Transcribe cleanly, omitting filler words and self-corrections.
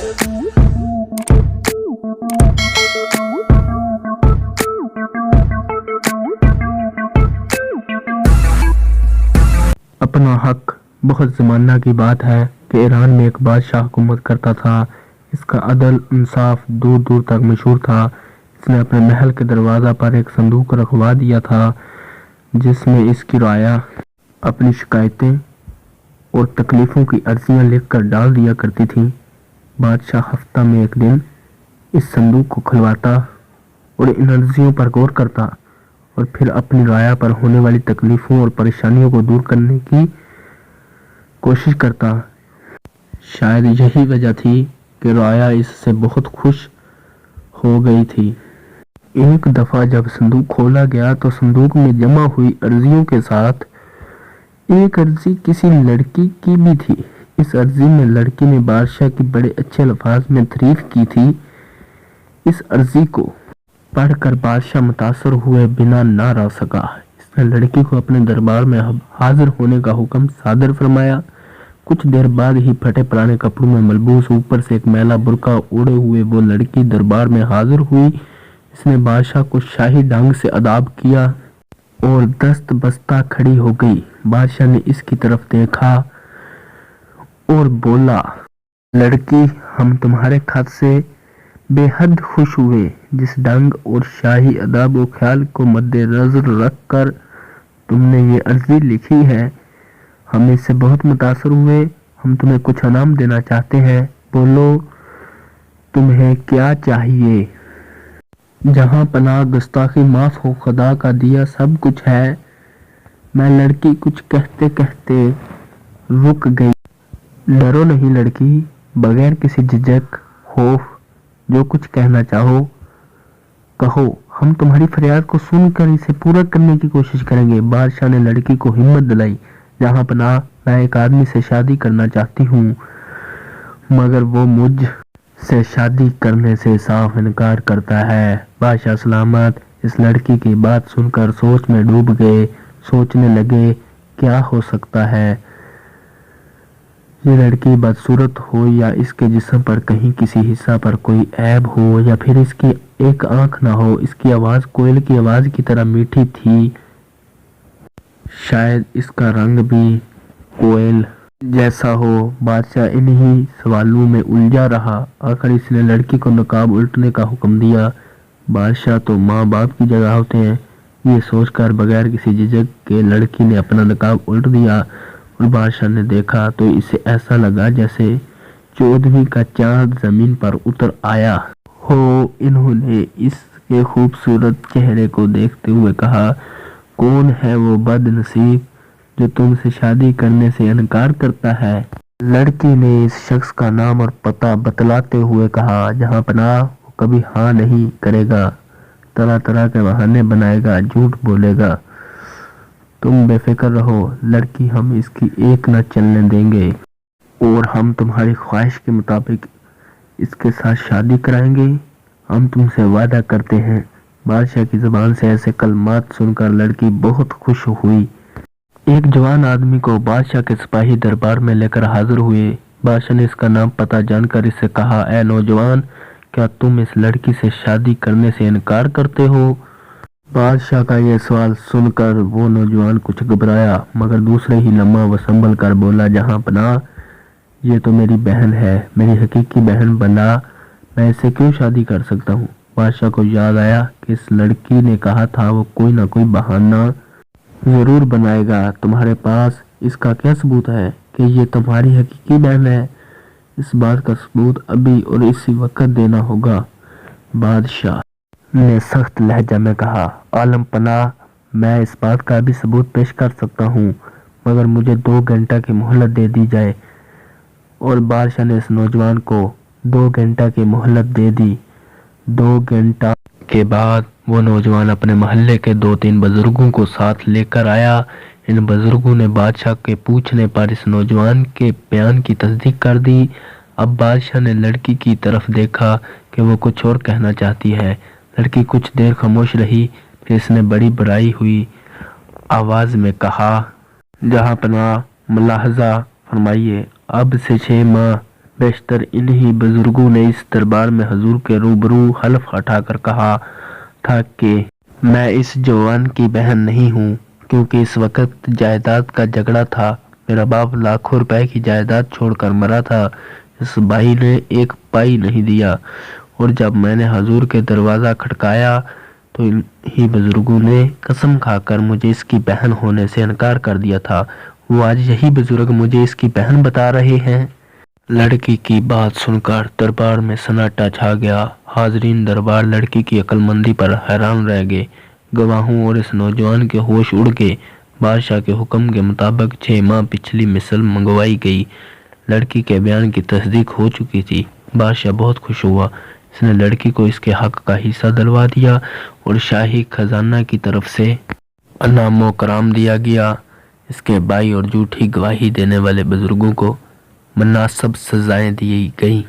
अपना हक। बहुत ज़माना की बात है कि ईरान में एक बादशाह हुकूमत करता था। इसका अदल इंसाफ दूर दूर तक मशहूर था। इसने अपने महल के दरवाज़ा पर एक संदूक रखवा दिया था जिसमें इसकी राया अपनी शिकायतें और तकलीफ़ों की अर्जियाँ लिखकर डाल दिया करती थी। बादशाह हफ्ता में एक दिन इस संदूक को खुलवाता और इन अर्जियों पर गौर करता और फिर अपनी राया पर होने वाली तकलीफ़ों और परेशानियों को दूर करने की कोशिश करता। शायद यही वजह थी कि राया इससे बहुत खुश हो गई थी। एक दफ़ा जब संदूक खोला गया तो संदूक में जमा हुई अर्जियों के साथ एक अर्जी किसी लड़की की भी थी। इस अर्जी में लड़की ने बादशाह की बड़े अच्छे अल्फाज में तारीफ की थी। इस अर्जी को पढ़कर बादशाह मुतासर हुए बिना ना रह सका। इसने लड़की को अपने दरबार में हाजिर होने का हुक्म सादर फरमाया। कुछ देर बाद ही फटे पुराने कपड़ों में मलबूस ऊपर से एक मैला बुर्का ओढ़े हुए वो लड़की दरबार में हाजिर हुई। इसने बादशाह को शाही ढंग से अदाब किया और दस्त बस्ता खड़ी हो गई। बादशाह ने इसकी तरफ देखा और बोला, लड़की, हम तुम्हारे खत से बेहद खुश हुए। जिस ढंग और शाही अदाब और ख्याल को मद्देनजर रखकर तुमने ये अर्जी लिखी है, हम इससे बहुत मुतासर हुए। हम तुम्हें कुछ इनाम देना चाहते हैं। बोलो, तुम्हें क्या चाहिए? जहां पनाह गुस्ताखी माफ हो, खुदा का दिया सब कुछ है। मैं लड़की कुछ कहते कहते रुक गई। डरो नहीं लड़की, बगैर किसी झिझक खौफ जो कुछ कहना चाहो कहो। हम तुम्हारी फरियाद को सुनकर इसे पूरा करने की कोशिश करेंगे। बादशाह ने लड़की को हिम्मत दिलाई। जहां पनाह, मैं एक आदमी से शादी करना चाहती हूँ मगर वो मुझ से शादी करने से साफ इनकार करता है। बादशाह सलामत इस लड़की की बात सुनकर सोच में डूब गए। सोचने लगे, क्या हो सकता है? ये लड़की बदसूरत हो या इसके जिस्म पर कहीं किसी हिस्सा पर कोई ऐब हो या फिर इसकी एक आंख ना हो। इसकी आवाज कोयल की आवाज की तरह मीठी थी। शायद इसका रंग भी कोयल जैसा हो। बादशाह इन्हीं सवालों में उलझा रहा। आखिर इसने लड़की को नकाब उल्टने का हुक्म दिया। बादशाह तो माँ बाप की जगह होते हैं। ये सोचकर बगैर किसी झिझक के लड़की ने अपना नकाब उल्ट दिया और बादशाह ने देखा तो इसे ऐसा लगा जैसे 14वीं का चांद जमीन पर उतर आया हो। इन्होंने इसके खूबसूरत चेहरे को देखते हुए कहा, कौन है वो बदनसीब जो तुमसे शादी करने से इनकार करता है? लड़की ने इस शख्स का नाम और पता बतलाते हुए कहा, जहां पनाह वो कभी हाँ नहीं करेगा, तरह तरह के बहाने बनाएगा, झूठ बोलेगा। तुम बेफिक्र रहो लड़की, हम इसकी एक न चलने देंगे और हम तुम्हारी ख्वाहिश के मुताबिक इसके साथ शादी कराएंगे। हम तुमसे वादा करते हैं। बादशाह की जुबान से ऐसे कलमात सुनकर लड़की बहुत खुश हुई। एक जवान आदमी को बादशाह के सिपाही दरबार में लेकर हाजिर हुए। बादशाह ने इसका नाम पता जानकर इससे कहा, ऐ नौजवान, क्या तुम इस लड़की से शादी करने से इनकार करते हो? बादशाह का यह सवाल सुनकर वो नौजवान कुछ घबराया मगर दूसरे ही लम्हा वो संभल कर बोला, जहां पनाह, ये तो मेरी बहन है, मेरी हकीकी बहन बना, मैं इससे क्यों शादी कर सकता हूँ? बादशाह को याद आया कि इस लड़की ने कहा था वो कोई ना कोई बहाना जरूर बनाएगा। तुम्हारे पास इसका क्या सबूत है कि ये तुम्हारी हकीकी बहन है? इस बात का सबूत अभी और इसी वक्त देना होगा। बादशाह ने सख्त लहजा में कहा, आलम पनाह, मैं इस बात का भी सबूत पेश कर सकता हूँ मगर मुझे 2 घंटा की मोहलत दे दी जाए। और बादशाह ने इस नौजवान को 2 घंटा की मोहलत दे दी। 2 घंटा के बाद वो नौजवान अपने मोहल्ले के 2-3 बुजुर्गों को साथ लेकर आया। इन बुजुर्गों ने बादशाह के पूछने पर इस नौजवान के बयान की तस्दीक कर दी। अब बादशाह ने लड़की की तरफ देखा कि वो कुछ और कहना चाहती है। लड़की कुछ देर खामोश रही, फिर इसने बड़ी बुराई हुई आवाज में कहा, जहां पनाह, मुलाहजा फरमाइए, अब से 6 माह بیشتر انہی بزرگوں نے اس دربار میں حضور کے روبرو حلف اٹھا کر کہا تھا کہ میں اس جوان کی بہن نہیں ہوں، کیونکہ اس وقت جائیداد کا جھگڑا تھا۔ میرا باپ لاکھوں روپے کی جائیداد چھوڑ کر مرا تھا، اس بھائی نے ایک پائی نہیں دیا، اور جب میں نے حضور کے دروازہ کھٹکایا تو انہی بزرگوں نے قسم کھا کر مجھے اس کی بہن ہونے سے انکار کر دیا تھا۔ وہ آج یہی بزرگ مجھے اس کی بہن بتا رہے ہیں۔ لڑکی کی بات سن کر دربار میں سناٹا چھا گیا۔ حاضرین دربار لڑکی کی عقل مندی پر حیران رہ گئے۔ گواہوں اور اس نوجوان کے ہوش اڑ گئے۔ بادشاہ کے حکم کے مطابق 6 ماہ پچھلی مثل منگوائی گئی۔ لڑکی کے بیان کی تصدیق ہو چکی تھی۔ بادشاہ بہت خوش ہوا۔ اس نے لڑکی کو اس کے حق کا حصہ دلوا دیا اور شاہی خزانہ کی طرف سے انعام و کرام دیا گیا۔ اس کے بھائی اور جھوٹی گواہی دینے والے بزرگوں کو مناسب سزائیں دی گئیں۔